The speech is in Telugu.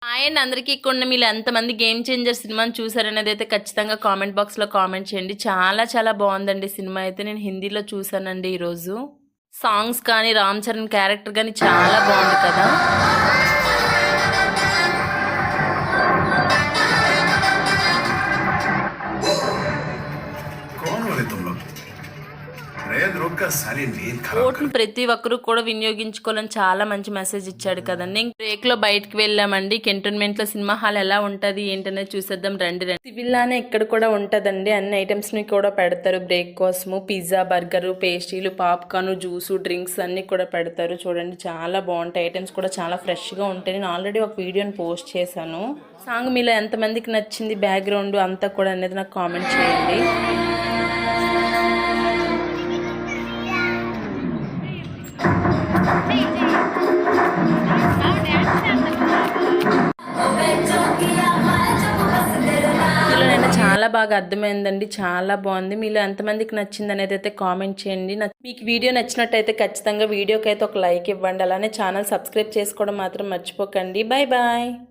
అండ్ అందరికీ కొన్ని మీరు ఎంతమంది గేమ్ చేంజర్ సినిమాని చూసారనేది అయితే ఖచ్చితంగా కామెంట్ బాక్స్లో కామెంట్ చేయండి. చాలా చాలా బాగుందండి సినిమా అయితే. నేను హిందీలో చూసానండి ఈరోజు. సాంగ్స్ కానీ రామ్ చరణ్ క్యారెక్టర్ కానీ చాలా బాగుంది కదా. ఓటును ప్రతి ఒక్కరూ కూడా వినియోగించుకోవాలని చాలా మంచి మెసేజ్ ఇచ్చాడు కదండి. బ్రేక్ లో బయటకు వెళ్ళామండి. కంటోన్మెంట్ లో సినిమా హాల్ ఎలా ఉంటది ఏంటనేది చూసేద్దాం రండి. సివిల్ లానే ఇక్కడ కూడా ఉంటదండి. అన్ని ఐటమ్స్ ని కూడా పెడతారు బ్రేక్ కోసము. పిజ్జా, బర్గర్, పేస్ట్రీలు, పాప్కార్న్, జ్యూస్, డ్రింక్స్ అన్ని కూడా పెడతారు. చూడండి చాలా బాగుంటాయి. ఐటమ్స్ కూడా చాలా ఫ్రెష్ గా ఉంటాయి. నేను ఆల్రెడీ ఒక వీడియోని పోస్ట్ చేశాను. సాంగ్ మీలో ఎంతమందికి నచ్చింది, బ్యాక్గ్రౌండ్ అంతా కూడా అనేది నాకు కామెంట్ చేయండి. చాలా బాగా అర్థమైందండి. చాలా బాగుంది. మీలో ఎంతమందికి నచ్చింది అనేది అయితే కామెంట్ చేయండి. మీకు వీడియో నచ్చినట్టయితే ఖచ్చితంగా వీడియోకి అయితే ఒక లైక్ ఇవ్వండి. అలానే ఛానల్ సబ్స్క్రైబ్ చేసుకోవడం మాత్రం మర్చిపోకండి. Bye bye.